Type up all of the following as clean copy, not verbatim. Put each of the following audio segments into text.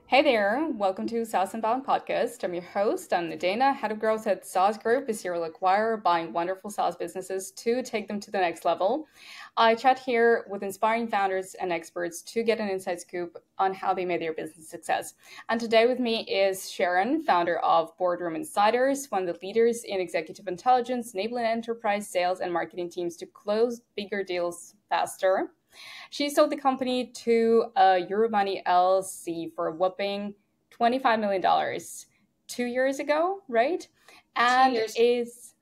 Hey there, welcome to saas.unbound podcast. I'm your host, I'm Nadeina, head of growth at saas.group, a serial acquirer buying wonderful SaaS businesses to take them to the next level. I chat here with inspiring founders and experts to get an inside scoop on how they made their business success. And today with me is Sharon, founder of Boardroom Insiders, one of the leaders in executive intelligence, enabling enterprise sales and marketing teams to close bigger deals faster. She sold the company to Euromoney LLC for a whopping $25 million 2 years ago, right? two And years. is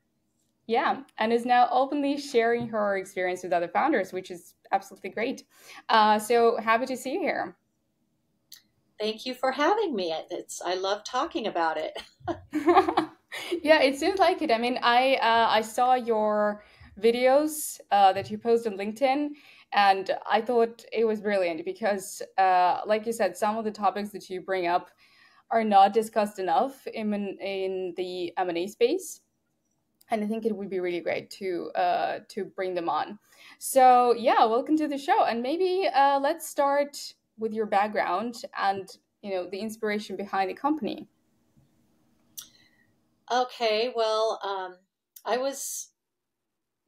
now openly sharing her experience with other founders, which is absolutely great. So happy to see you here. Thank you for having me. I love talking about it. Yeah, it seems like it. I mean, I saw your videos that you post on LinkedIn, and I thought it was brilliant because, like you said, some of the topics that you bring up are not discussed enough in the M&A space, and I think it would be really great to bring them on. So yeah, welcome to the show, and maybe let's start with your background and the inspiration behind the company. Okay, well, I was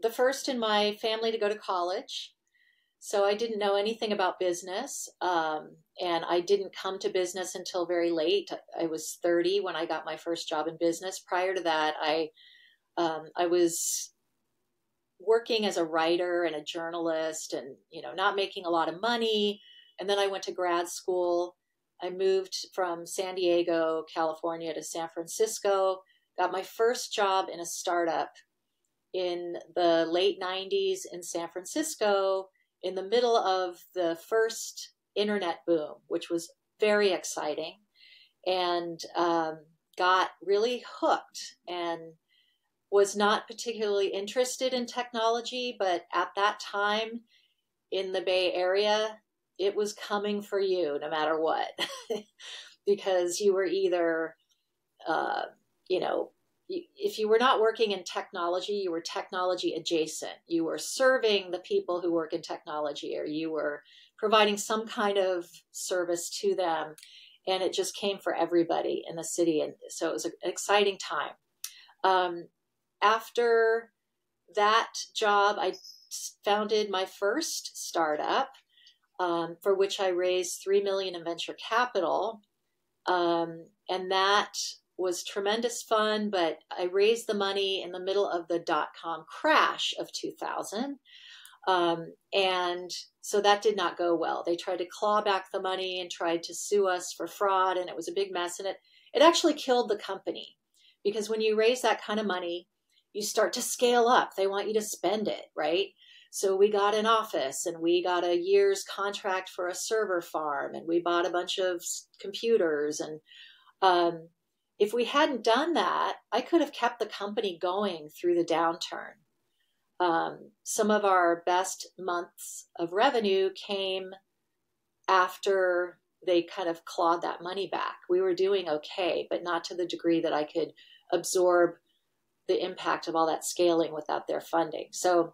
the first in my family to go to college, so I didn't know anything about business, and I didn't come to business until very late. I was 30 when I got my first job in business. Prior to that, I was working as a writer and a journalist and, not making a lot of money. And then I went to grad school. I moved from San Diego, California to San Francisco, got my first job in a startup in the late 90s in San Francisco, in the middle of the first internet boom, which was very exciting, and got really hooked and was not particularly interested in technology, but at that time in the Bay Area, it was coming for you no matter what, because you were either, uh, you know, if you were not working in technology, you were technology adjacent. You were serving the people who work in technology, or you were providing some kind of service to them. And it just came for everybody in the city. And so it was an exciting time. After that job, I founded my first startup, for which I raised 3 million in venture capital. And that was tremendous fun, but I raised the money in the middle of the dot-com crash of 2000. And so that did not go well. They tried to claw back the money and tried to sue us for fraud, and it was a big mess. And it actually killed the company, because when you raise that kind of money, you start to scale up. They want you to spend it, right? So we got an office, and we got a year's contract for a server farm, and we bought a bunch of computers. And if we hadn't done that, I could have kept the company going through the downturn. Some of our best months of revenue came after they kind of clawed that money back. We were doing okay, but not to the degree that I could absorb the impact of all that scaling without their funding. So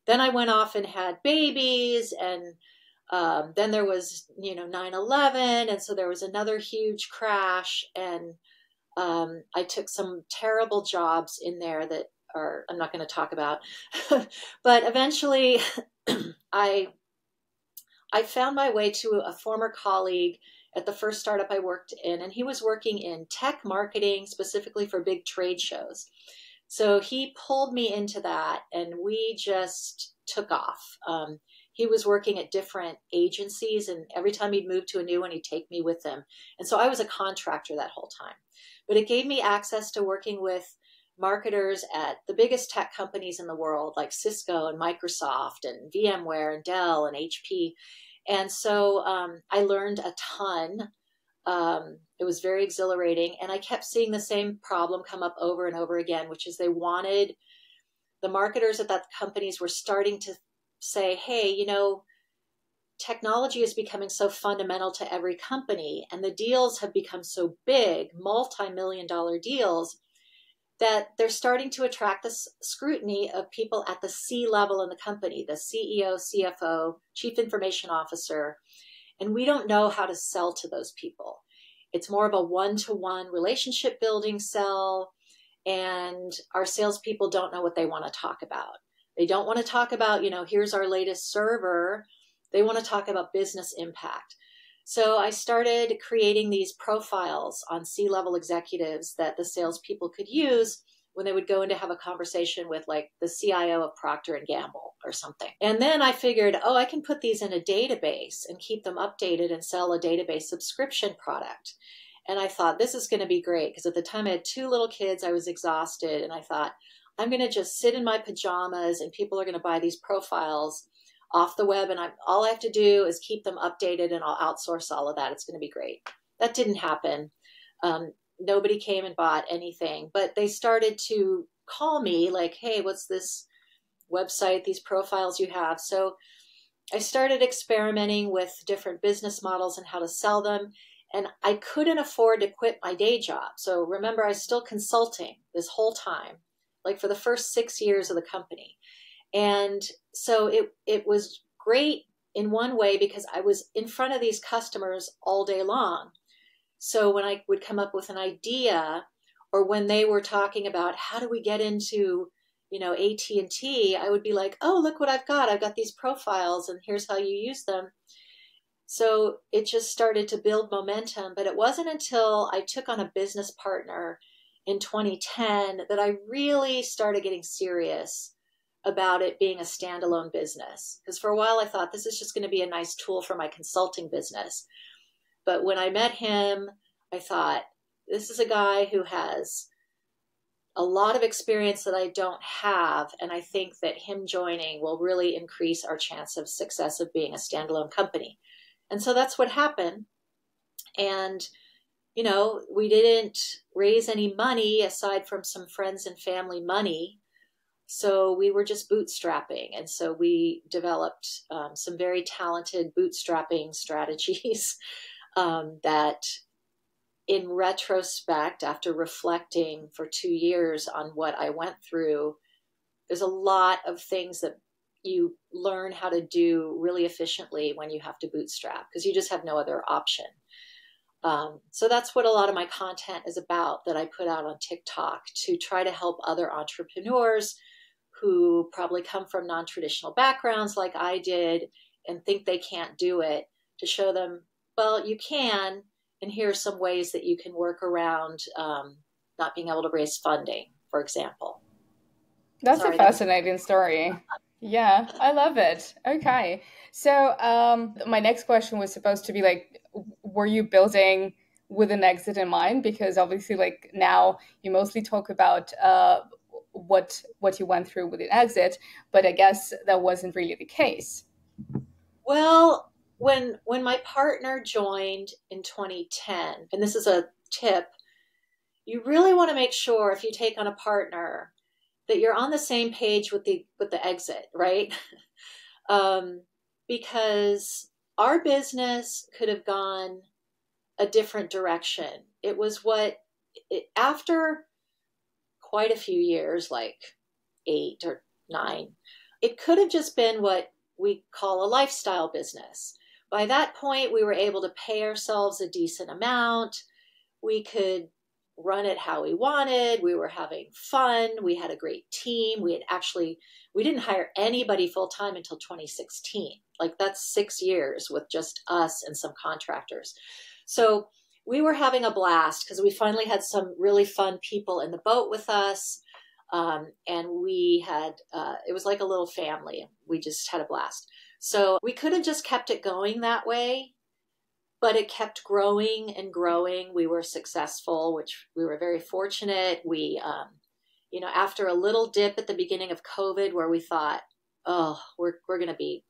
then I went off and had babies, and then there was 9/11, and so there was another huge crash, and I took some terrible jobs in there that I'm not going to talk about. But eventually I found my way to a former colleague at the first startup I worked in, and he was working in tech marketing, specifically for big trade shows. So he pulled me into that, and we just took off. He was working at different agencies, and every time he'd move to a new one, he'd take me with him. And so I was a contractor that whole time. But it gave me access to working with marketers at the biggest tech companies in the world, like Cisco and Microsoft and VMware and Dell and HP. And so I learned a ton. It was very exhilarating. And I kept seeing the same problem come up over and over again, which is the marketers at that companies were starting to say, hey, technology is becoming so fundamental to every company, and the deals have become so big, multi-million-dollar deals, that they're starting to attract the scrutiny of people at the C level in the company, the CEO, CFO, Chief Information Officer. And we don't know how to sell to those people. It's more of a one-to-one relationship building sell. And our salespeople don't know what they want to talk about. They don't want to talk about, here's our latest server. They want to talk about business impact. So I started creating these profiles on C-level executives that the salespeople could use when they would go in to have a conversation with like the CIO of Procter and Gamble or something. And then I figured, I can put these in a database and keep them updated and sell a database subscription product. And I thought, this is going to be great, because at the time I had 2 little kids, I was exhausted, and I thought, I'm going to just sit in my pajamas and people are going to buy these profiles off the web, and all I have to do is keep them updated and I'll outsource all of that. It's going to be great. That didn't happen. Nobody came and bought anything, but they started to call me like, hey, what's this website, these profiles you have? So I started experimenting with different business models and how to sell them. And I couldn't afford to quit my day job. So remember, I was still consulting this whole time, like for the first 6 years of the company. And so it was great in one way because I was in front of these customers all day long. So when I would come up with an idea, or when they were talking about how do we get into, AT&T, I would be like, oh, look what I've got. I've got these profiles and here's how you use them. So it just started to build momentum. But it wasn't until I took on a business partner in 2010 that I really started getting serious about it being a standalone business. Because for a while I thought this is just going to be a nice tool for my consulting business. But when I met him, I thought, this is a guy who has a lot of experience that I don't have. And I think that him joining will really increase our chance of success of being a standalone company. And so that's what happened. And, we didn't raise any money aside from some friends and family money. So we were just bootstrapping. And so we developed some very talented bootstrapping strategies that in retrospect, after reflecting for 2 years on what I went through, there's a lot of things that you learn how to do really efficiently when you have to bootstrap, because you just have no other option. So that's what a lot of my content is about, that I put out on TikTok to try to help other entrepreneurs who probably come from non-traditional backgrounds like I did and think they can't do it, to show them, well, you can, and here are some ways that you can work around not being able to raise funding, for example. That's a fascinating story. Yeah, I love it. Okay. So my next question was supposed to be like, were you building with an exit in mind? Because obviously like now you mostly talk about what you went through with an exit, but I guess that wasn't really the case. Well, when my partner joined in 2010, and this is a tip, you really want to make sure if you take on a partner that you're on the same page with the exit, right? Because our business could have gone a different direction. It was after quite a few years, like 8 or 9, it could have just been what we call a lifestyle business. By that point, we were able to pay ourselves a decent amount. We could run it how we wanted. We were having fun. We had a great team. We didn't hire anybody full-time until 2016. Like that's 6 years with just us and some contractors. So we were having a blast because we finally had some really fun people in the boat with us. And we had, it was like a little family. We just had a blast. So we could have just kept it going that way, but it kept growing and growing. We were successful, which we were very fortunate. We, after a little dip at the beginning of COVID where we thought, oh, we're going to be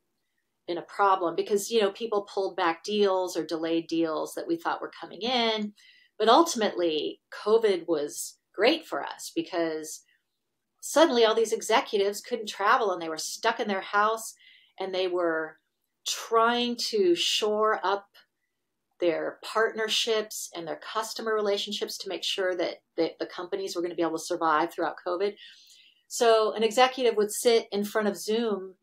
in a problem because, people pulled back deals or delayed deals that we thought were coming in. But ultimately, COVID was great for us because suddenly all these executives couldn't travel and they were stuck in their house and they were trying to shore up their partnerships and their customer relationships to make sure that the companies were going to be able to survive throughout COVID. So an executive would sit in front of Zoom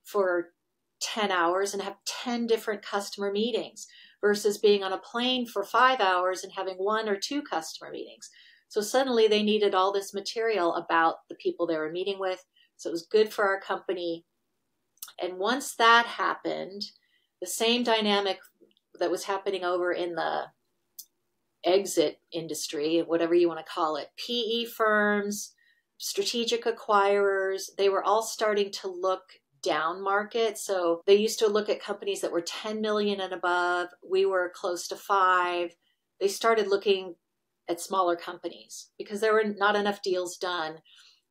for 10 hours and have 10 different customer meetings versus being on a plane for 5 hours and having 1 or 2 customer meetings. So suddenly they needed all this material about the people they were meeting with. So it was good for our company. And once that happened, the same dynamic that was happening over in the exit industry, whatever you want to call it, PE firms, strategic acquirers, they were all starting to look down market. So they used to look at companies that were 10 million and above. We were close to 5. They started looking at smaller companies because there were not enough deals done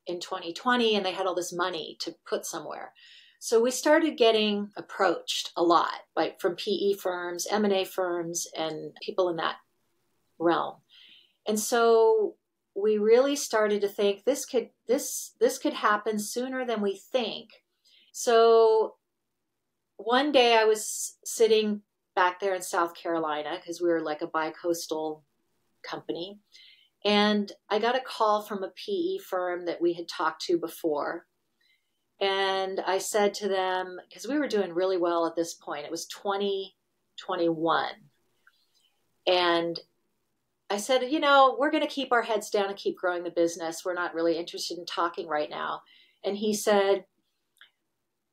in 2020 and they had all this money to put somewhere. So we started getting approached a lot from PE firms, M&A firms, and people in that realm. And so we really started to think this could happen sooner than we think. So one day I was sitting back there in South Carolina because we were like a bi-coastal company. And I got a call from a PE firm that we had talked to before. And I said to them, because we were doing really well at this point, it was 2021. And I said, we're going to keep our heads down and keep growing the business. We're not really interested in talking right now. And he said,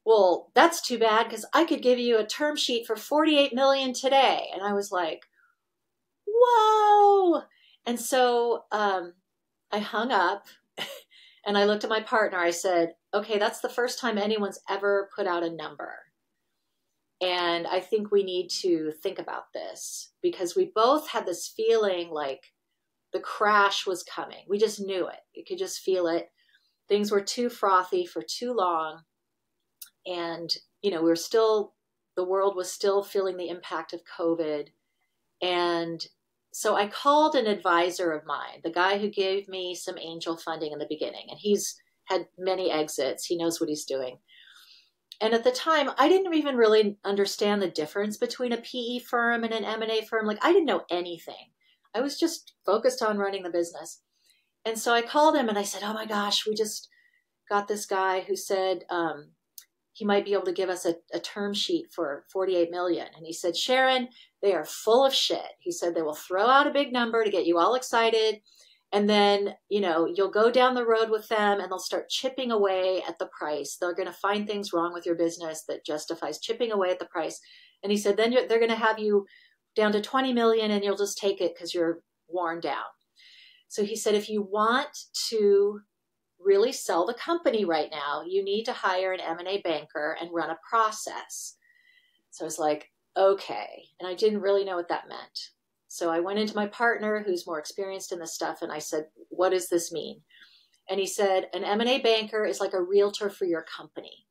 well, that's too bad because I could give you a term sheet for 48 million today. And I was like, whoa. And so I hung up and I looked at my partner. I said, okay, that's the first time anyone's ever put out a number. And I think we need to think about this because we both had this feeling like the crash was coming. We just knew it. You could just feel it. Things were too frothy for too long. And, the world was still feeling the impact of COVID. And so I called an advisor of mine, the guy who gave me some angel funding in the beginning. And he's had many exits. He knows what he's doing. And at the time, I didn't even really understand the difference between a PE firm and an M&A firm. Like, I didn't know anything. I was just focused on running the business. And so I called him and I said, oh my gosh, we just got this guy who said he might be able to give us a term sheet for 48 million. And he said, Sharon, they are full of shit. He said they will throw out a big number to get you all excited. And then, you'll go down the road with them and they'll start chipping away at the price. They're going to find things wrong with your business that justifies chipping away at the price. And he said, then they're going to have you down to 20 million and you'll just take it because you're worn down. So he said, if you want to really sell the company right now, you need to hire an M&A banker and run a process. So I was like, okay. And I didn't really know what that meant. So I went into my partner who's more experienced in this stuff. And I said, what does this mean? And he said, an M&A banker is like a realtor for your company.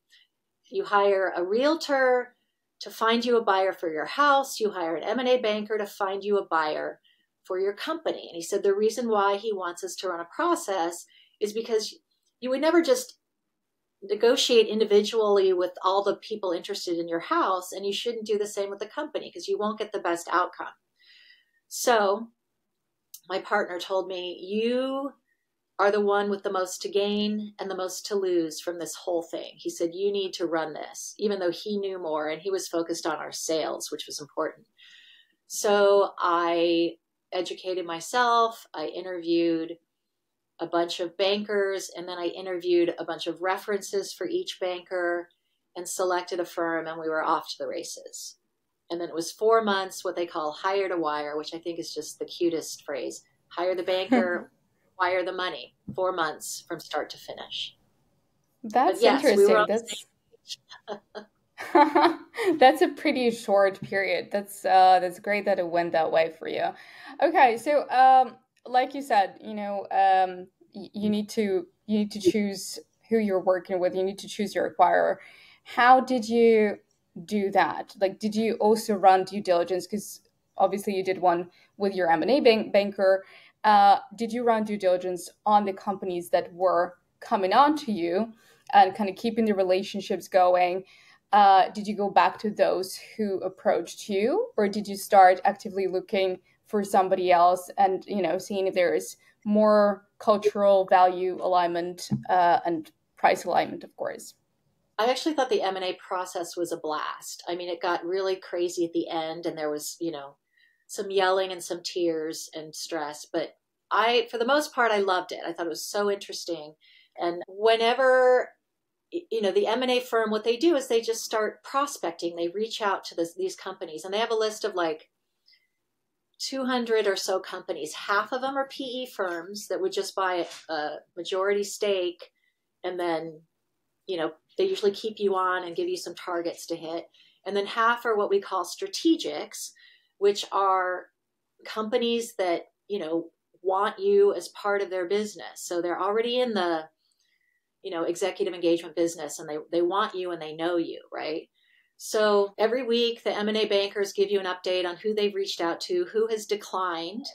You hire a realtor to find you a buyer for your house. You hire an M&A banker to find you a buyer for your company. And he said, the reason why he wants us to run a process is because you would never just negotiate individually with all the people interested in your house. And you shouldn't do the same with the company because you won't get the best outcome. So my partner told me, you are the one with the most to gain and the most to lose from this whole thing. He said, you need to run this, even though he knew more and he was focused on our sales, which was important. So I educated myself. I interviewed a bunch of bankers, and then I interviewed a bunch of references for each banker and selected a firm, and we were off to the races. And then it was 4 months, what they call hire to wire, which I think is just the cutest phrase. Hire the banker, wire the money. 4 months from start to finish. That's yes, interesting. we were That's a pretty short period. That's great that it went that way for you. Okay, so like you said, you need to choose who you're working with. You need to choose your acquirer. How did you do that? Like, did you also run due diligence? Because obviously you did one with your M&A banker. Did you run due diligence on the companies that were coming on to you and kind of keeping the relationships going? Did you go back to those who approached you, or did you start actively looking for somebody else and, seeing if there is more cultural value alignment and price alignment, of course? I actually thought the M&A process was a blast. I mean, it got really crazy at the end, and there was, some yelling and some tears and stress. But for the most part, I loved it. I thought it was so interesting. And whenever, the M&A firm, what they do is they just start prospecting. They reach out to these companies, and they have a list of like 200 or so companies. Half of them are PE firms that would just buy a majority stake, and then, they usually keep you on and give you some targets to hit. And then half are what we call strategics, which are companies that, want you as part of their business. So they're already in the, executive engagement business, and they want you and they know you, right? So every week the M&A bankers give you an update on who they've reached out to, who has declined,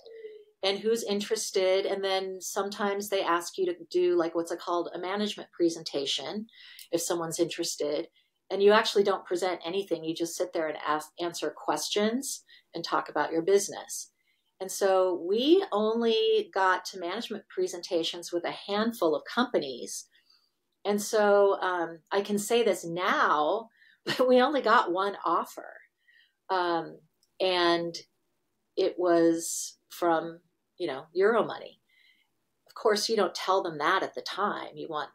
and who's interested. And then sometimes they ask you to do like what's called a management presentation if someone's interested. And you actually don't present anything. You just sit there and answer questions and talk about your business. And so we only got to management presentations with a handful of companies. And so I can say this now, but we only got one offer. And it was from, Euromoney. Of course, you don't tell them that at the time. You want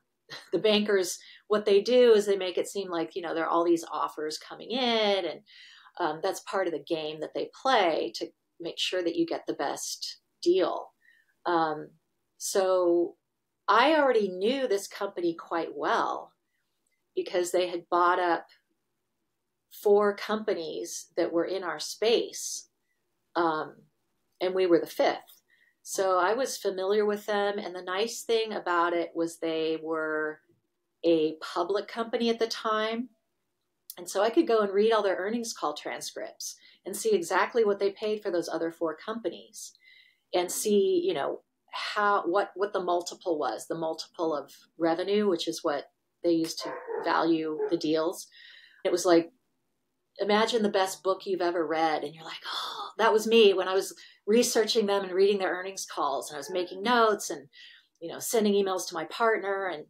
the bankers, what they do is they make it seem like, there are all these offers coming in, and that's part of the game that they play to make sure that you get the best deal. So I already knew this company quite well because they had bought up 4 companies that were in our space, and we were the 5th. So I was familiar with them, and the nice thing about it was they were a public company at the time, and so I could go and read all their earnings call transcripts and see exactly what they paid for those other 4 companies, and see, what the multiple was, the multiple of revenue, which is what they used to value the deals. It was like, imagine the best book you've ever read, and you're like, oh, that was me when I was researching them and reading their earnings calls, and I was making notes and, sending emails to my partner. And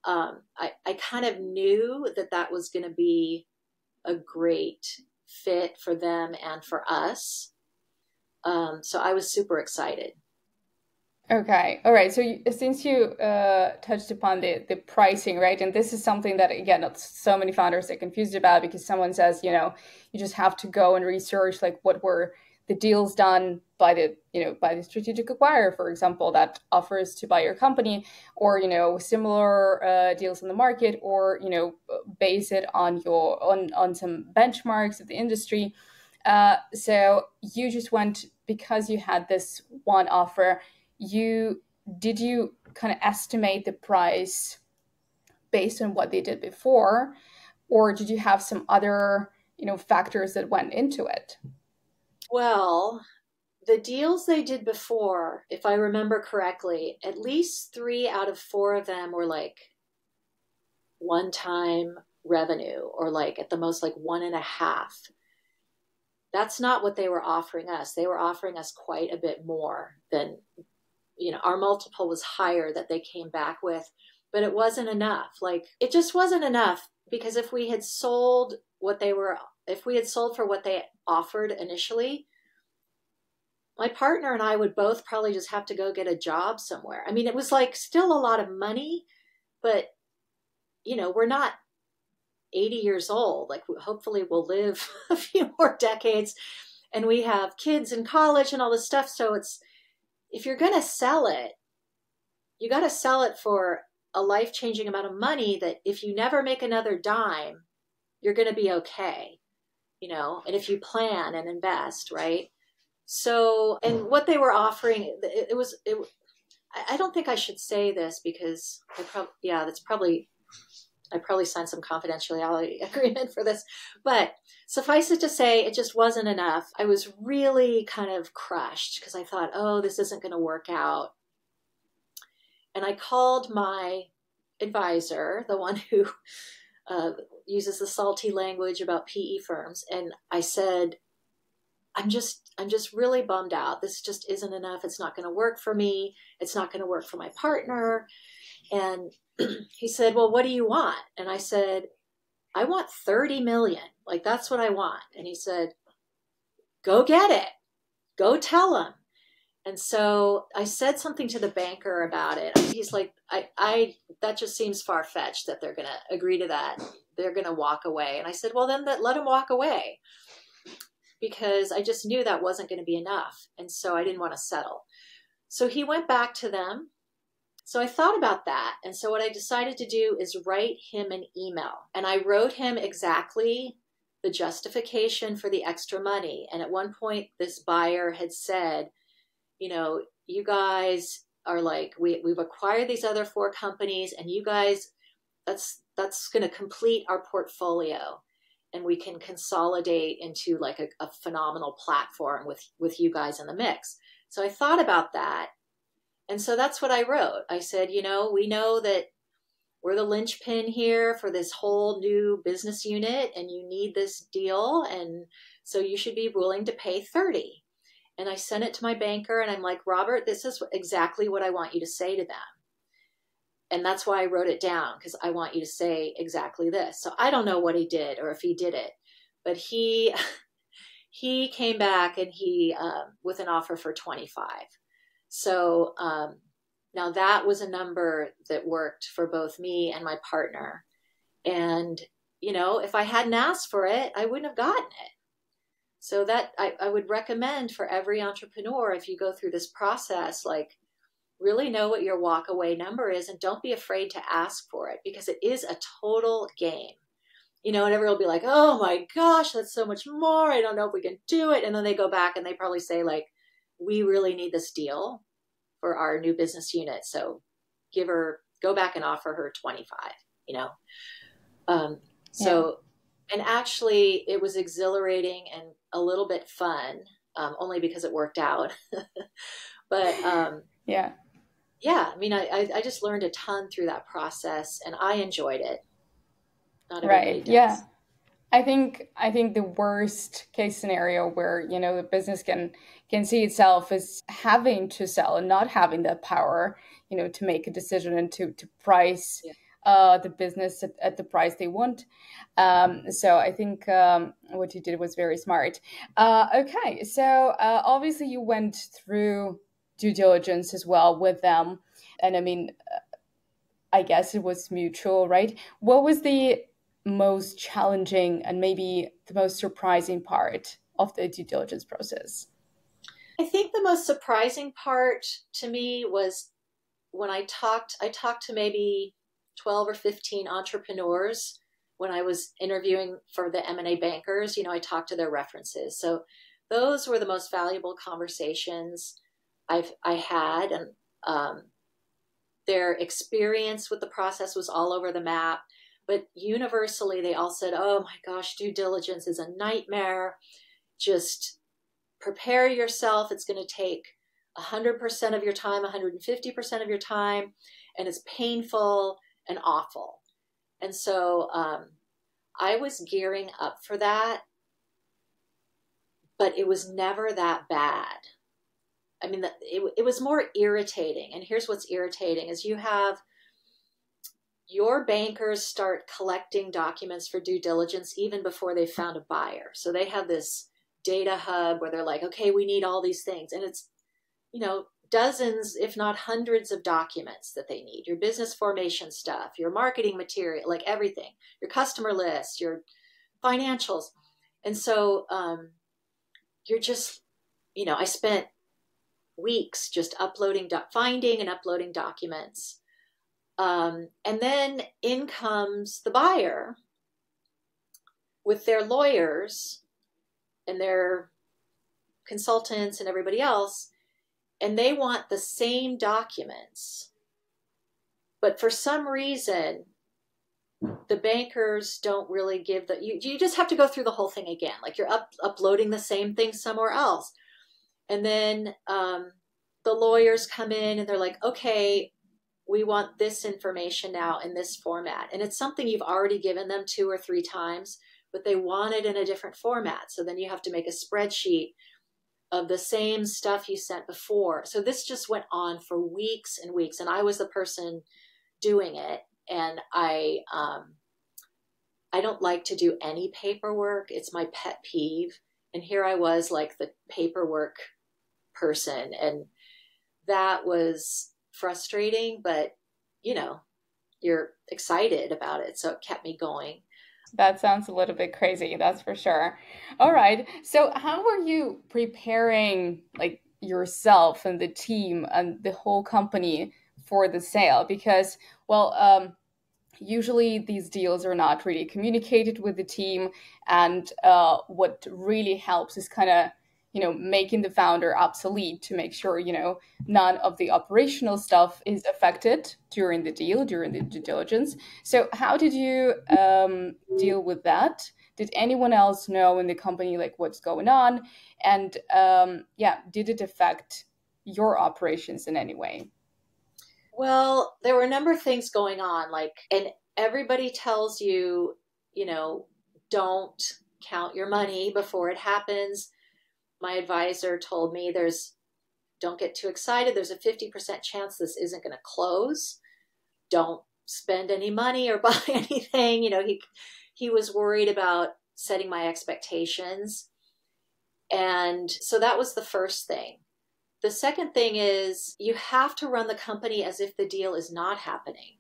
I kind of knew that was going to be a great fit for them and for us. So I was super excited. Okay. All right. So since you touched upon the pricing, right? And this is something that, again, not so many founders are confused about, because someone says, you just have to go and research like what were the deals done by the strategic acquirer, for example, that offers to buy your company, or, similar deals in the market, or, base it on on some benchmarks of the industry. So you just went, because you had this one offer, did you kind of estimate the price based on what they did before, or did you have some other factors that went into it? Well, the deals they did before, if I remember correctly, at least 3 out of 4 of them were like one-time revenue, or like at the most like 1.5. That's not what they were offering us. They were offering us quite a bit more than, our multiple was higher that they came back with, but it wasn't enough. Like, it just wasn't enough, because if we had sold for what they offered initially, my partner and I would both probably just have to go get a job somewhere. I mean, it was like still a lot of money, but we're not 80 years old. Like, hopefully we'll live a few more decades, and we have kids in college and all this stuff. So if you're going to sell it, you got to sell it for a life-changing amount of money that if you never make another dime, you're going to be okay, and if you plan and invest, right? So, and what they were offering, I don't think I should say this, because I probably signed some confidentiality agreement for this, but suffice it to say, it just wasn't enough. I was really kind of crushed, because I thought, oh, this isn't going to work out. And I called my advisor, the one who uses the salty language about PE firms, and I said, I'm just really bummed out. This just isn't enough. It's not going to work for me. It's not going to work for my partner. And he said, well, what do you want? And I said, I want 30 million. Like, that's what I want. And he said, go get it. Go tell him. And so I said something to the banker about it. He's like, that just seems far-fetched that they're going to agree to that. They're going to walk away. And I said, well, then let him walk away, because I just knew that wasn't going to be enough. And so I didn't want to settle. So he went back to them. So I thought about that. And so what I decided to do is write him an email. And I wrote him exactly the justification for the extra money. And at one point, this buyer had said, you know, you guys are like, we've acquired these other 4 companies, and you guys, that's going to complete our portfolio, and we can consolidate into like a phenomenal platform with you guys in the mix. So I thought about that. And so that's what I wrote. I said, you know, we know that we're the linchpin here for this whole new business unit, and you need this deal. And so you should be willing to pay 30. And I sent it to my banker, and I'm like, Robert, this is exactly what I want you to say to them. And that's why I wrote it down, because I want you to say exactly this. So I don't know what he did or if he did it, but he came back, and he with an offer for 25. So now that was a number that worked for both me and my partner. And, you know, if I hadn't asked for it, I wouldn't have gotten it. So that I would recommend for every entrepreneur, if you go through this process, like, really know what your walk away number is, and don't be afraid to ask for it, because it is a total game. You know, and everyone will be like, oh my gosh, that's so much more. I don't know if we can do it. And then they go back and they probably say, like, we really need this deal for our new business unit. So go back and offer her 25, you know? So, and actually it was exhilarating and a little bit fun, only because it worked out. But yeah, I mean, I just learned a ton through that process, and I enjoyed it. Not everybody does. Yeah. I think the worst case scenario where, you know, the business can see itself as having to sell and not having the power, you know, to make a decision and to price the business at the price they want. So I think what you did was very smart. Okay, so obviously you went through due diligence as well with them, and I mean, I guess it was mutual, right? What was the most challenging and maybe the most surprising part of the due diligence process? I think the most surprising part to me was when I talked to maybe 12 or 15 entrepreneurs when I was interviewing for the M&A bankers. You know, I talked to their references. So those were the most valuable conversations I had, and their experience with the process was all over the map. But universally, they all said, oh my gosh, due diligence is a nightmare. Just prepare yourself. It's going to take 100% of your time, 150% of your time, and it's painful and awful. And so I was gearing up for that, but it was never that bad. I mean, it was more irritating. And here's what's irritating is you have your bankers start collecting documents for due diligence even before they found a buyer. So they have this data hub where they're like, okay, we need all these things. And it's, you know, dozens, if not hundreds of documents that they need. Your business formation stuff, your marketing material, like everything, your customer list, your financials. And so you're just, you know, I spent weeks just finding and uploading documents. And then in comes the buyer with their lawyers and their consultants and everybody else, and they want the same documents. But for some reason, the bankers don't really give you just have to go through the whole thing again. Like you're uploading the same thing somewhere else. And then the lawyers come in and they're like, okay, we want this information now in this format. And it's something you've already given them 2 or 3 times, but they want it in a different format. So then you have to make a spreadsheet of the same stuff you sent before. So this just went on for weeks and weeks. And I was the person doing it. And I don't like to do any paperwork. It's my pet peeve. And here I was like the paperwork person. And that was frustrating, but you're excited about it. So it kept me going. That sounds a little bit crazy, that's for sure. All right. So how are you preparing like yourself and the team and the whole company for the sale? Because, well, usually these deals are not really communicated with the team, and what really helps is kind of making the founder obsolete to make sure none of the operational stuff is affected during the deal, during the due diligence. So how did you deal with that? Did anyone else know in the company like what's going on, and yeah, did it affect your operations in any way? Well, there were a number of things going on, and everybody tells you, don't count your money before it happens. My advisor told me don't get too excited. There's a 50% chance this isn't going to close. Don't spend any money or buy anything. He was worried about setting my expectations. And so that was the first thing. The second thing is you have to run the company as if the deal is not happening.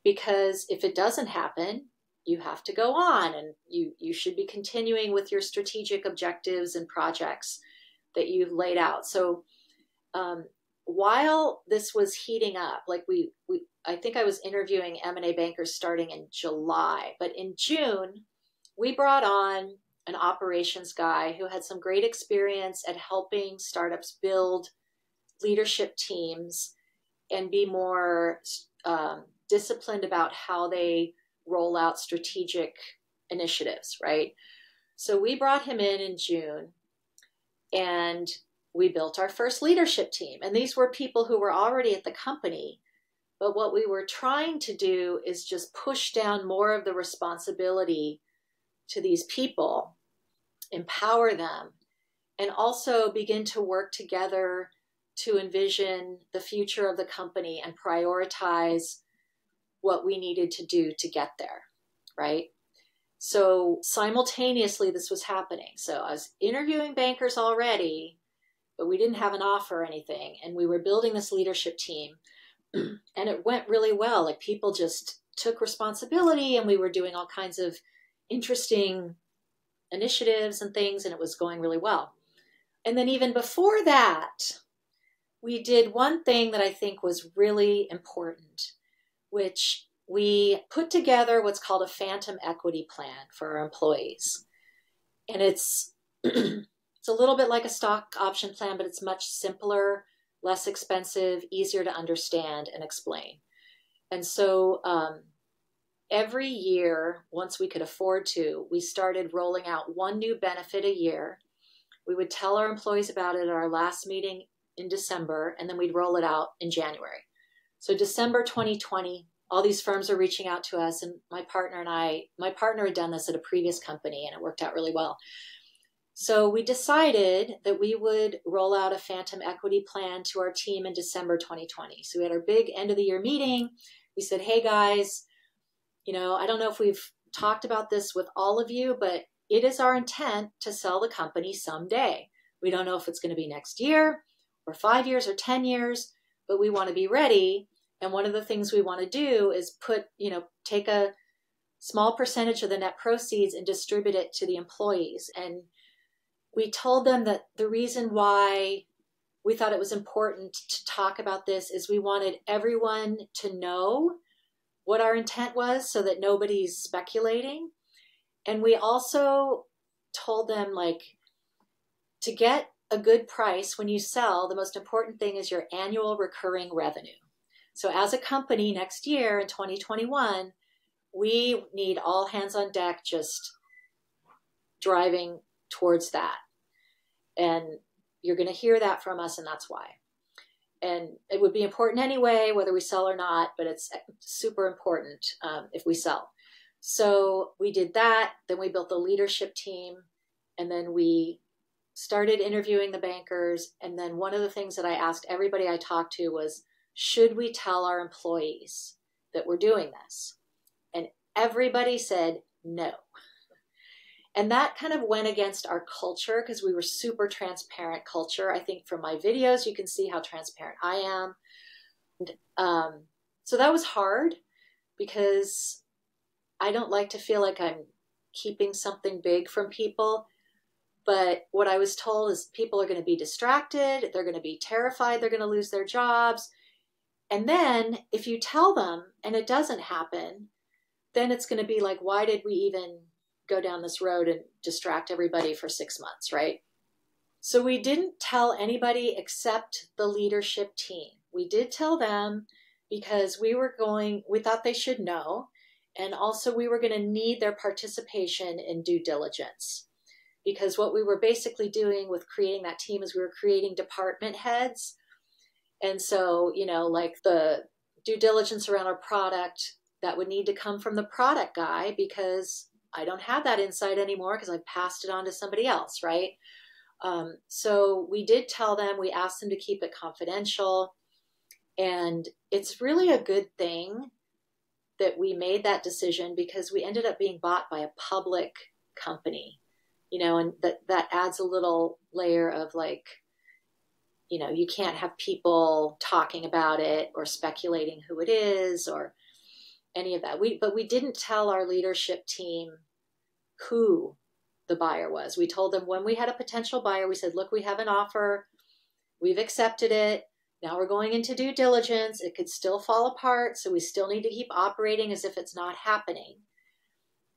Because if it doesn't happen, you have to go on, and you should be continuing with your strategic objectives and projects that you've laid out. So while this was heating up, I think I was interviewing M&A bankers starting in July, but in June, we brought on an operations guy who had some great experience at helping startups build leadership teams and be more disciplined about how they roll out strategic initiatives, right? So we brought him in June, and we built our first leadership team. And these were people who were already at the company. But what we were trying to do is just push down more of the responsibility to these people, empower them, and also begin to work together to envision the future of the company and prioritize what we needed to do to get there, right? So simultaneously, this was happening. So I was interviewing bankers already, but we didn't have an offer or anything. And we were building this leadership team, and it went really well. Like, people just took responsibility, and we were doing all kinds of interesting initiatives and things, and it was going really well. And then even before that, we did one thing that I think was really important, which we put together what's called a phantom equity plan for our employees. And it's it's a little bit like a stock option plan, but it's much simpler, less expensive, easier to understand and explain. And so every year, once we could afford to, we started rolling out one new benefit a year. We would tell our employees about it at our last meeting in December, and then we'd roll it out in January. So December 2020, all these firms are reaching out to us, and my partner had done this at a previous company, and it worked out really well. So we decided that we would roll out a phantom equity plan to our team in December 2020. So we had our big end of the year meeting. We said, hey guys, I don't know if we've talked about this with all of you, but it is our intent to sell the company someday. We don't know if it's going to be next year or 5 years or 10 years, but we want to be ready. And one of the things we want to do is take a small percentage of the net proceeds and distribute it to the employees. And we told them that the reason why we thought it was important to talk about this is we wanted everyone to know what our intent was so that nobody's speculating. And we also told them, to get a good price when you sell, the most important thing is your annual recurring revenue. So as a company next year in 2021, we need all hands on deck just driving towards that. And you're going to hear that from us, and that's why. And it would be important anyway, whether we sell or not, but it's super important if we sell. So we did that. Then we built the leadership team, and then we started interviewing the bankers. And then one of the things that I asked everybody I talked to was, should we tell our employees that we're doing this? And everybody said no. And that kind of went against our culture because we were super transparent culture. I think from my videos, you can see how transparent I am. And, so that was hard because I don't like to feel like I'm keeping something big from people. But what I was told is people are going to be distracted. They're going to be terrified. They're going to lose their jobs. And then if you tell them and it doesn't happen, then it's going to be like, why did we even go down this road and distract everybody for 6 months, right? So we didn't tell anybody except the leadership team. We did tell them because we thought they should know. And also we were going to need their participation in due diligence. Because what we were basically doing with creating that team is we were creating department heads. And so, like the due diligence around our product, that would need to come from the product guy because I don't have that insight anymore because I passed it on to somebody else, right? So we did tell them, we asked them to keep it confidential. And it's really a good thing that we made that decision because we ended up being bought by a public company, and that adds a little layer of like, you can't have people talking about it or speculating who it is or any of that. But we didn't tell our leadership team who the buyer was. We told them when we had a potential buyer, we said, look, we have an offer. We've accepted it. Now we're going into due diligence. It could still fall apart. So we still need to keep operating as if it's not happening.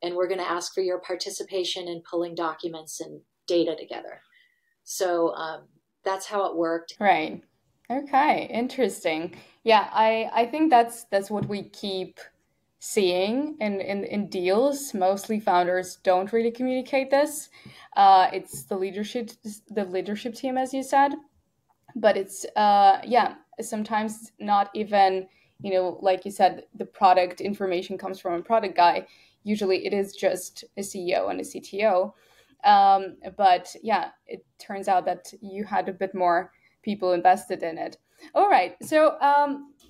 And we're going to ask for your participation in pulling documents and data together. So that's how it worked. Right. Okay. Interesting. Yeah, I think that's what we keep seeing in deals. Mostly founders don't really communicate this. It's the leadership team, as you said, but it's sometimes not even, like you said, the product information comes from a product guy. Usually it is just a CEO and a CTO. But yeah, it turns out that you had a bit more people invested in it. All right. So,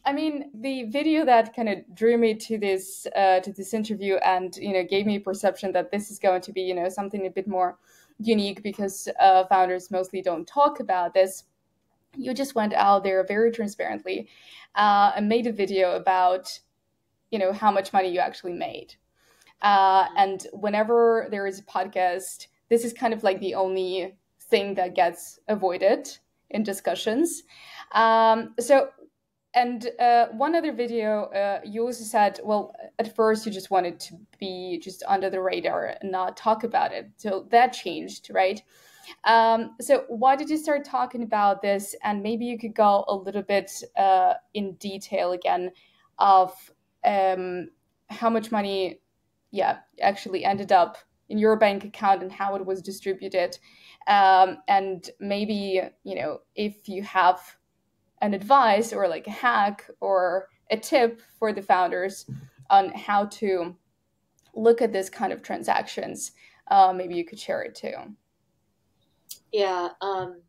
the video that kind of drew me to this interview and, gave me a perception that this is going to be, something a bit more unique because founders mostly don't talk about this. You just went out there very transparently and made a video about, how much money you actually made. And whenever there is a podcast, this is kind of like the only thing that gets avoided in discussions. One other video, you also said, well, at first you just wanted to be just under the radar and not talk about it. So that changed, right? So why did you start talking about this? And maybe you could go a little bit in detail again of how much money actually ended up in your bank account and how it was distributed. And maybe, if you have an advice or like a hack or a tip for the founders on how to look at this kind of transactions, maybe you could share it too. Yeah.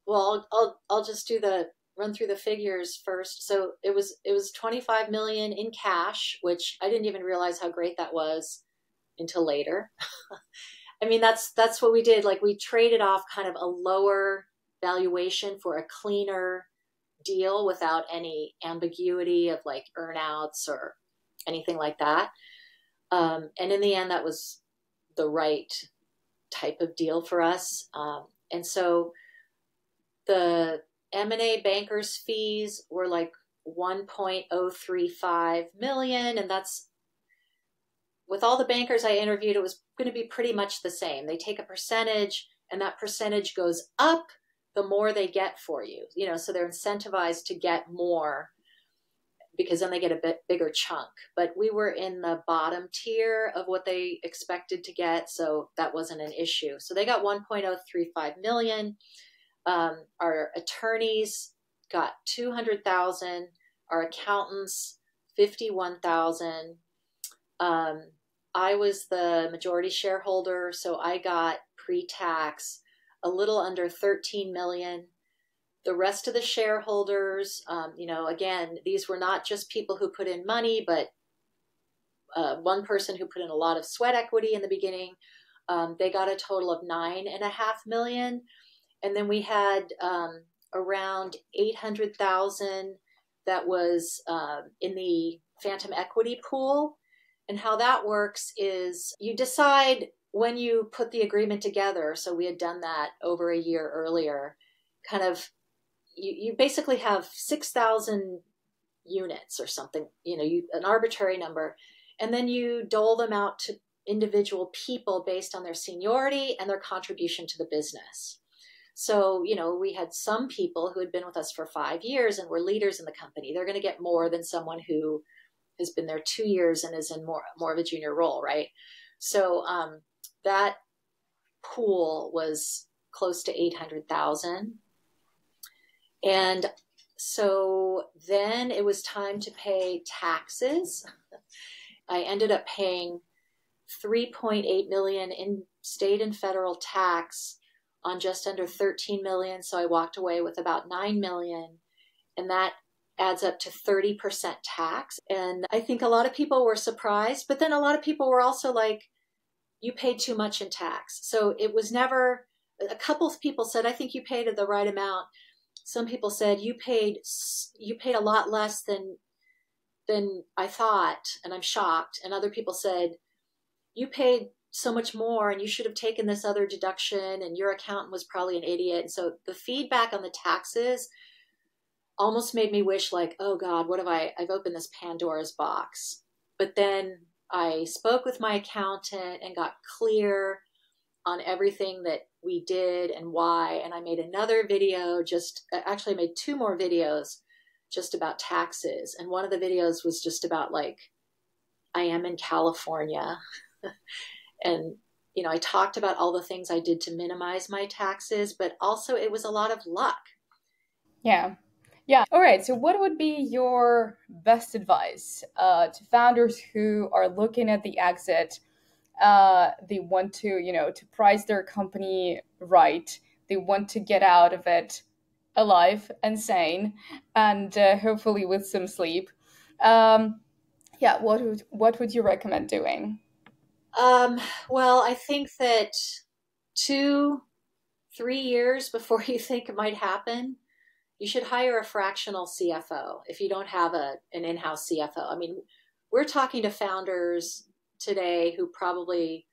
Well, I'll just run through the figures first. So it was 25 million in cash, which I didn't even realize how great that was until later. I mean, that's what we did. Like we traded off kind of a lower valuation for a cleaner deal without any ambiguity of like earnouts or anything like that. And in the end, that was the right type of deal for us. And so the M&A bankers fees were like 1.035 million. And that's, with all the bankers I interviewed, it was going to be pretty much the same. They take a percentage and that percentage goes up the more they get for you, so they're incentivized to get more because then they get a bit bigger chunk. But we were in the bottom tier of what they expected to get, so that wasn't an issue. So they got 1.035 million. Our attorneys got 200,000. Our accountants, 51,000. I was the majority shareholder, so I got pre-tax a little under 13 million. the rest of the shareholders, again, these were not just people who put in money, but one person who put in a lot of sweat equity in the beginning. They got a total of $9.5 million. And then we had around 800,000 that was in the phantom equity pool. And how that works is you decide when you put the agreement together. So we had done that over a year earlier. Kind of, you basically have 6,000 units or something, an arbitrary number, and then you dole them out to individual people based on their seniority and their contribution to the business. So, we had some people who had been with us for 5 years and were leaders in the company. They're going to get more than someone who has been there 2 years and is in more of a junior role, right? So that pool was close to 800,000. And so then it was time to pay taxes. I ended up paying $3.8 million in state and federal tax on just under 13 million. So I walked away with about 9 million, and that adds up to 30% tax. And I think a lot of people were surprised, but then a lot of people were also like, you paid too much in tax. So it was never, a couple of people said, I think you paid the right amount. Some people said you paid a lot less than I thought, and I'm shocked. And other people said, you paid so much more and you should have taken this other deduction and your accountant was probably an idiot. And so the feedback on the taxes almost made me wish like, oh God, I've opened this Pandora's box. But then I spoke with my accountant and got clear on everything that we did and why. And I made another video, actually I made 2 more videos just about taxes. And one of the videos was just about like, I am in California. And, I talked about all the things I did to minimize my taxes, but also it was a lot of luck. Yeah. Yeah. All right. So what would be your best advice to founders who are looking at the exit? They want to price their company right. They want to get out of it alive and sane, and hopefully with some sleep. What would you recommend doing? Well, I think that 2-3 years before you think it might happen, you should hire a fractional CFO if you don't have an in-house CFO. I mean, we're talking to founders today who probably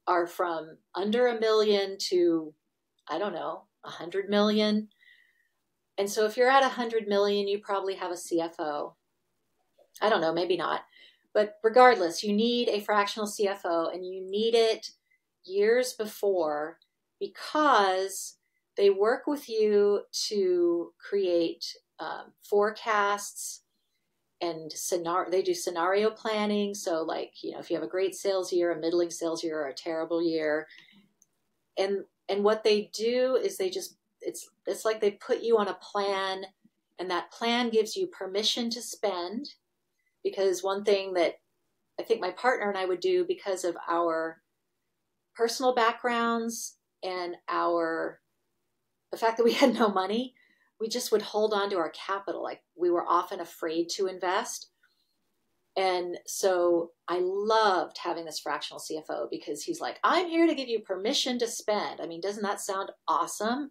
are from under $1 million to, I don't know, 100 million. And so if you're at 100 million, you probably have a CFO. I don't know, maybe not. But regardless, you need a fractional CFO, and you need it years before because they work with you to create forecasts and they do scenario planning. So like, if you have a great sales year, a middling sales year, or a terrible year, and what they do is it's like they put you on a plan, and that plan gives you permission to spend. Because one thing that I think my partner and I would do, because of our personal backgrounds and the fact that we had no money, we just would hold on to our capital. Like, we were often afraid to invest. And so I loved having this fractional CFO because he's like, I'm here to give you permission to spend. I mean, doesn't that sound awesome?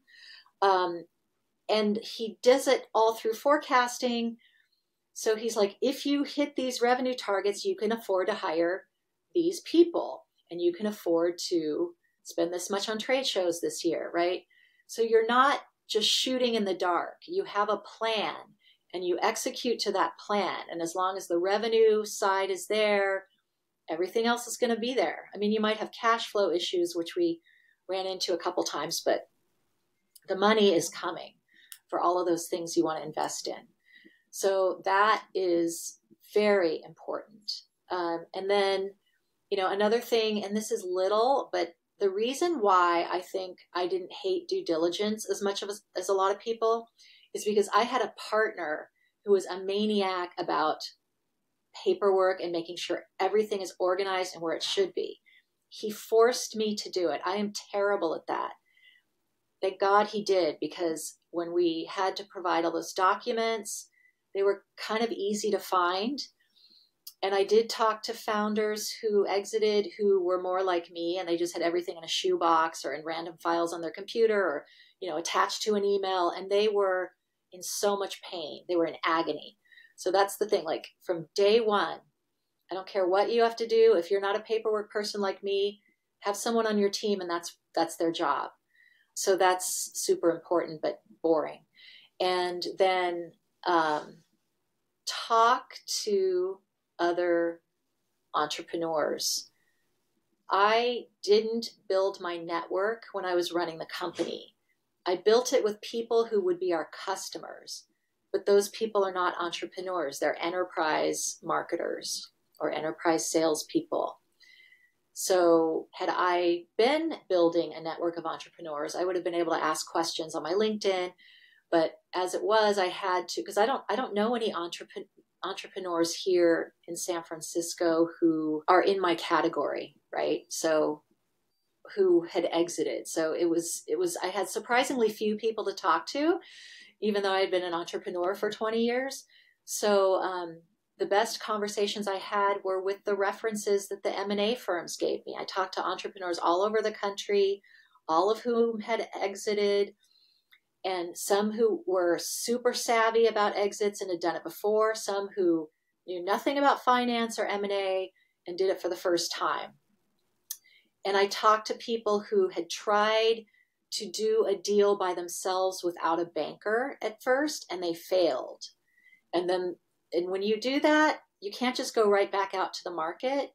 And he does it all through forecasting. So he's like, if you hit these revenue targets, you can afford to hire these people, and you can afford to spend this much on trade shows this year, right? So you're not just shooting in the dark. You have a plan, and you execute to that plan. And as long as the revenue side is there, everything else is going to be there. I mean, you might have cash flow issues, which we ran into a couple times, but the money is coming for all of those things you want to invest in. So that is very important. And then, another thing, and this is little, but the reason why I think I didn't hate due diligence as much as a lot of people is because I had a partner who was a maniac about paperwork and making sure everything is organized and where it should be. He forced me to do it. I am terrible at that. thank God he did, because when we had to provide all those documents, they were kind of easy to find. And I did talk to founders who exited who were more like me, and they just had everything in a shoebox or in random files on their computer, or, attached to an email. And they were in so much pain. They were in agony. So that's the thing. Like, from day one, I don't care what you have to do. If you're not a paperwork person like me, have someone on your team, and that's their job. So that's super important, but boring. And then talk to other entrepreneurs. I didn't build my network when I was running the company. I built it with people who would be our customers, but those people are not entrepreneurs. They're enterprise marketers or enterprise salespeople. So had I been building a network of entrepreneurs, I would have been able to ask questions on my LinkedIn. But as it was, I had to, because I don't know any entrepreneurs here in San Francisco who are in my category, right? So who had exited. So it was, I had surprisingly few people to talk to, even though I had been an entrepreneur for 20 years. So the best conversations I had were with the references that the M&A firms gave me. I talked to entrepreneurs all over the country, all of whom had exited, and some who were super savvy about exits and had done it before, some who knew nothing about finance or M&A and did it for the first time. And I talked to people who had tried to do a deal by themselves without a banker at first, and they failed. And when you do that, you can't just go right back out to the market.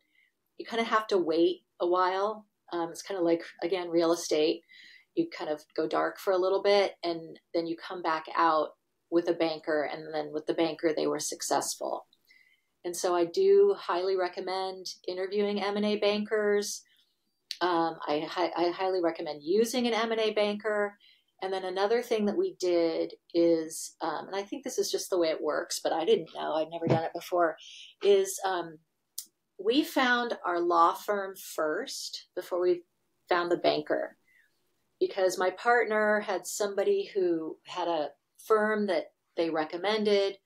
You kind of have to wait a while. It's kind of like, again, real estate. You kind of go dark for a little bit, and then you come back out with a banker, and then with the banker, they were successful. And so I do highly recommend interviewing M&A bankers. I highly recommend using an M&A banker. And then another thing that we did is, and I think this is just the way it works, but I didn't know, I'd never done it before, is we found our law firm first before we found the banker. Because my partner had somebody who had a firm that they recommended.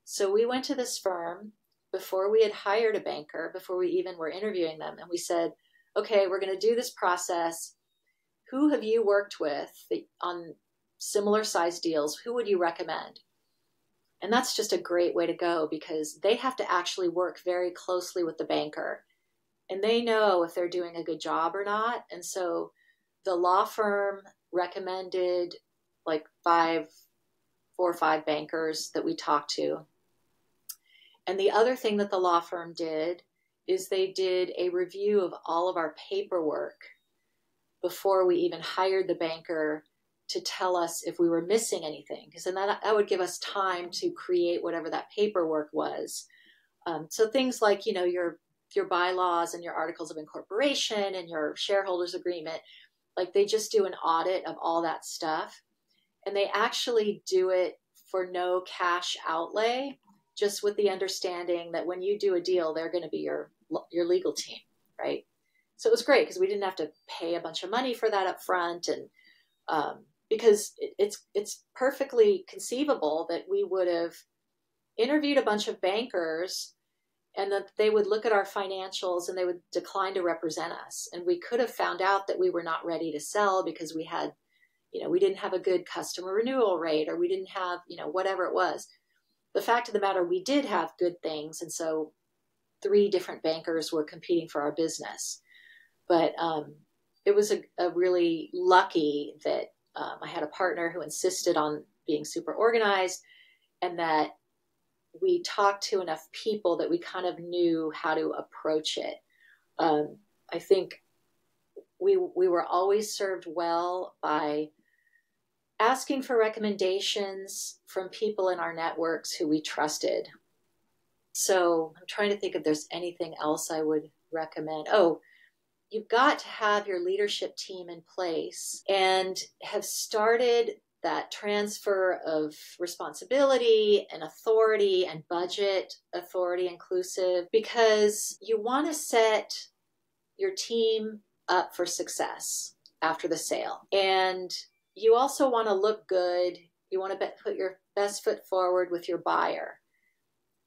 So we went to this firm before we had hired a banker, before we even were interviewing them. And we said, okay, we're going to do this process. Who have you worked with on similar size deals? Who would you recommend? And that's just a great way to go, because they have to actually work very closely with the banker. And they know if they're doing a good job or not. And so the law firm recommended like 4 or 5 bankers that we talked to. And the other thing that the law firm did is they did a review of all of our paperwork before we even hired the banker to tell us if we were missing anything. Because then that would give us time to create whatever that paperwork was. So things like, your bylaws and your articles of incorporation and your shareholders agreement, like they just do an audit of all that stuff. And they actually do it for no cash outlay, just with the understanding that when you do a deal, they're going to be your legal team, right? So it was great because we didn't have to pay a bunch of money for that up front. And because it's perfectly conceivable that we would have interviewed a bunch of bankers and that they would look at our financials and they would decline to represent us. And we could have found out that we were not ready to sell because we had, we didn't have a good customer renewal rate, or we didn't have, whatever it was. The fact of the matter, we did have good things. And so 3 different bankers were competing for our business. But it was a really lucky that I had a partner who insisted on being super organized, and that we talked to enough people that we kind of knew how to approach it. I think we were always served well by asking for recommendations from people in our networks who we trusted. So I'm trying to think if there's anything else I would recommend. Oh, you've got to have your leadership team in place and have started that transfer of responsibility and authority and budget authority inclusive, because you want to set your team up for success after the sale. And you also want to look good. You want to put your best foot forward with your buyer.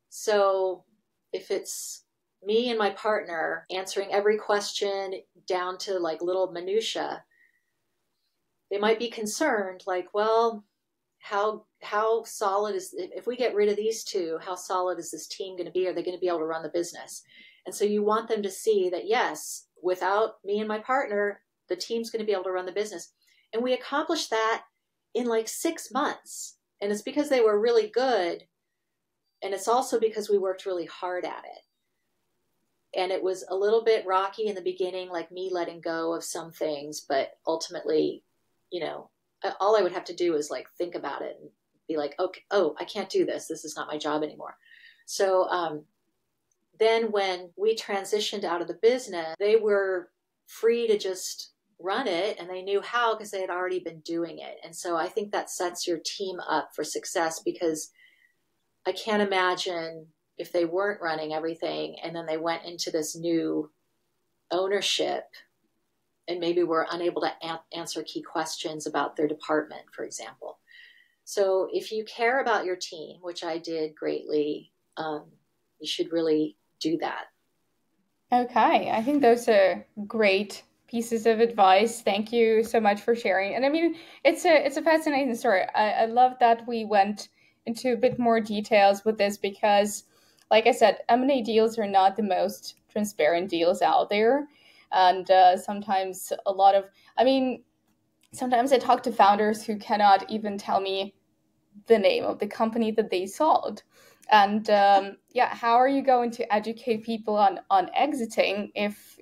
So if it's me and my partner answering every question down to like little minutia, they might be concerned, like, well, how solid is, if we get rid of these two, how solid is this team going to be? Are they going to be able to run the business? And so you want them to see that, yes, without me and my partner, the team's going to be able to run the business. And we accomplished that in like 6 months. And it's because they were really good. And it's also because we worked really hard at it. And it was a little bit rocky in the beginning, like me letting go of some things, but ultimately, all I would have to do is like think about it and be like, okay, oh, I can't do this. This is not my job anymore. So then when we transitioned out of the business, they were free to just run it, and they knew how because they had already been doing it. And so I think that sets your team up for success, because I can't imagine if they weren't running everything and then they went into this new ownership and maybe were unable to answer key questions about their department, for example. So if you care about your team, which I did greatly, you should really do that. Okay, I think those are great pieces of advice. Thank you so much for sharing. And I mean, it's a fascinating story. I love that we went into a bit more details with this because, like I said, M&A deals are not the most transparent deals out there. And sometimes sometimes I talk to founders who cannot even tell me the name of the company that they sold. And how are you going to educate people on exiting if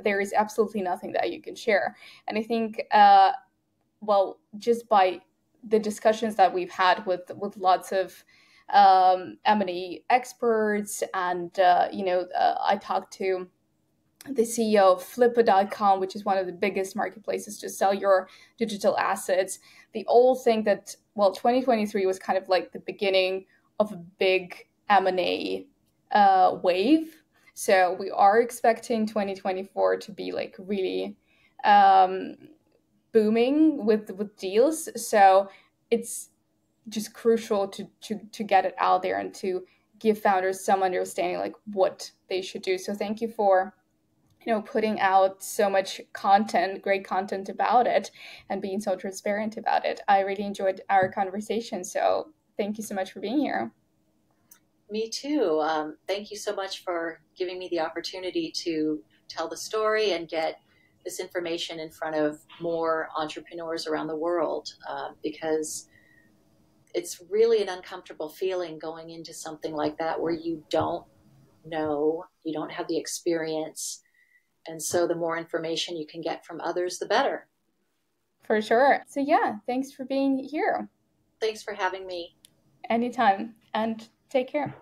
there is absolutely nothing that you can share? And I think just by the discussions that we've had with lots of M&A experts, and I talked to the CEO of Flippa.com, which is one of the biggest marketplaces to sell your digital assets. They all think that 2023 was kind of like the beginning of a big M&A wave. So we are expecting 2024 to be like really booming with deals. So it's just crucial to get it out there and to give founders some understanding like what they should do. So thank you for putting out so much content, great content about it, and being so transparent about it. I really enjoyed our conversation. So thank you so much for being here. Me too. Thank you so much for giving me the opportunity to tell the story and get this information in front of more entrepreneurs around the world, because it's really an uncomfortable feeling going into something like that where you don't know, you don't have the experience. And so the more information you can get from others, the better. For sure. So yeah, thanks for being here. Thanks for having me. Anytime, and take care.